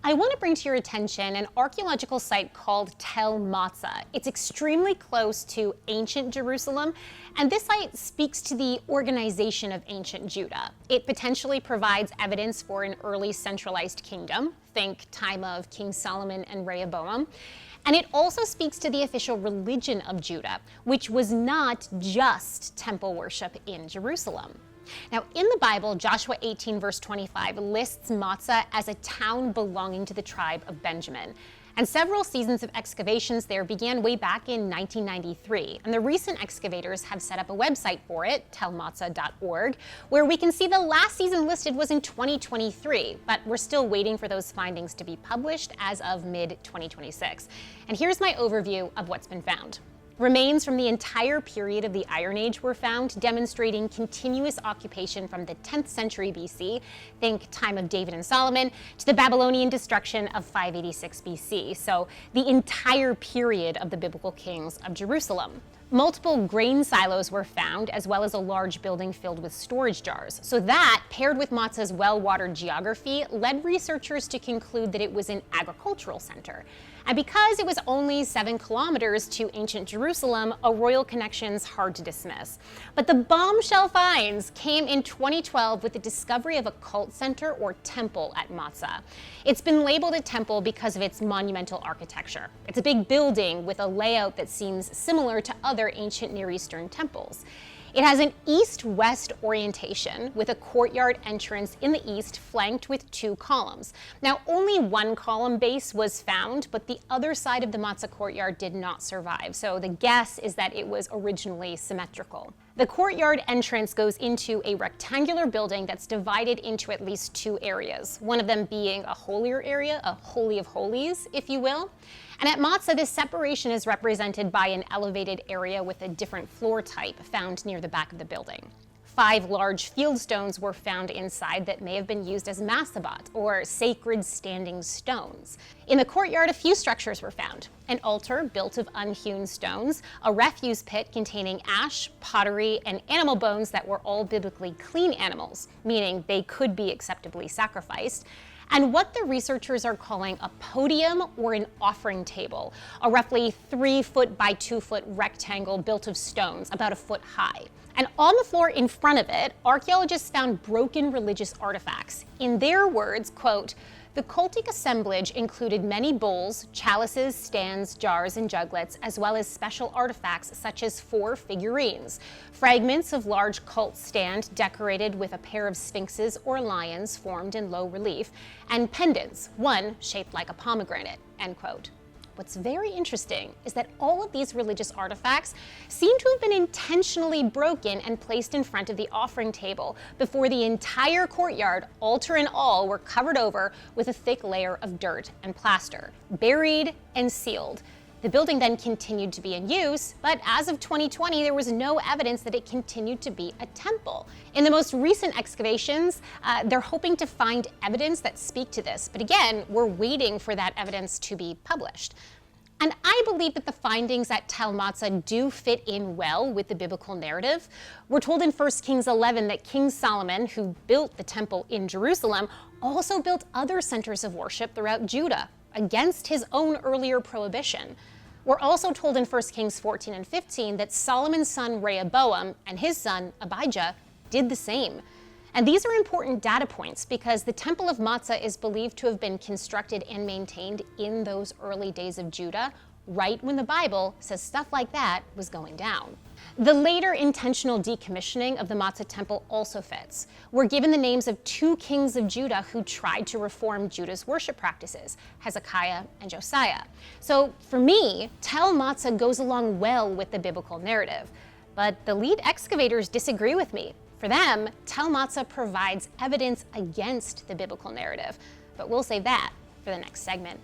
I want to bring to your attention an archaeological site called Tel Mozah. It's extremely close to ancient Jerusalem, and this site speaks to the organization of ancient Judah. It potentially provides evidence for an early centralized kingdom, think time of King Solomon and Rehoboam. And it also speaks to the official religion of Judah, which was not just temple worship in Jerusalem. Now, in the Bible, Joshua 18 verse 25 lists Mozah as a town belonging to the tribe of Benjamin. And several seasons of excavations there began way back in 1993. And the recent excavators have set up a website for it, telmozah.org, where we can see the last season listed was in 2023, but we're still waiting for those findings to be published as of mid-2026. And here's my overview of what's been found. Remains from the entire period of the Iron Age were found, demonstrating continuous occupation from the 10th century BC, think time of David and Solomon, to the Babylonian destruction of 586 BC, so the entire period of the biblical kings of Jerusalem. Multiple grain silos were found, as well as a large building filled with storage jars. So that, paired with Mozah's well-watered geography, led researchers to conclude that it was an agricultural center. And because it was only 7 kilometers to ancient Jerusalem, a royal connection's hard to dismiss. But the bombshell finds came in 2012 with the discovery of a cult center or temple at Mozah. It's been labeled a temple because of its monumental architecture. It's a big building with a layout that seems similar to other ancient Near Eastern temples. It has an east-west orientation with a courtyard entrance in the east flanked with 2 columns. Now, only one column base was found, but the other side of the Mozah courtyard did not survive, so the guess is that it was originally symmetrical. The courtyard entrance goes into a rectangular building that's divided into at least 2 areas, one of them being a holier area, a holy of holies, if you will. And at Mozah, this separation is represented by an elevated area with a different floor type found near the back of the building. 5 large field stones were found inside that may have been used as masabot, or sacred standing stones. In the courtyard, a few structures were found. An altar built of unhewn stones, a refuse pit containing ash, pottery, and animal bones that were all biblically clean animals, meaning they could be acceptably sacrificed, and what the researchers are calling a podium or an offering table, a roughly 3-foot by 2-foot rectangle built of stones, about a foot high. And on the floor in front of it, archaeologists found broken religious artifacts. In their words, quote, "The cultic assemblage included many bowls, chalices, stands, jars, and juglets, as well as special artifacts such as 4 figurines, fragments of large cult stand decorated with a pair of sphinxes or lions formed in low relief, and pendants, one shaped like a pomegranate," end quote. What's very interesting is that all of these religious artifacts seem to have been intentionally broken and placed in front of the offering table before the entire courtyard, altar and all, were covered over with a thick layer of dirt and plaster, buried and sealed. The building then continued to be in use, but as of 2020, there was no evidence that it continued to be a temple. In the most recent excavations, they're hoping to find evidence that speak to this, but again, we're waiting for that evidence to be published. And I believe that the findings at Tel Mozah do fit in well with the biblical narrative. We're told in 1 Kings 11 that King Solomon, who built the temple in Jerusalem, also built other centers of worship throughout Judah, against his own earlier prohibition. We're also told in 1 Kings 14 and 15 that Solomon's son Rehoboam and his son Abijah did the same. And these are important data points because the Temple of Mozah is believed to have been constructed and maintained in those early days of Judah, right when the Bible says stuff like that was going down. The later intentional decommissioning of the Mozah temple also fits. We're given the names of 2 kings of Judah who tried to reform Judah's worship practices, Hezekiah and Josiah. So for me, Tel Mozah goes along well with the biblical narrative. But the lead excavators disagree with me. For them, Tel Mozah provides evidence against the biblical narrative. But we'll save that for the next segment.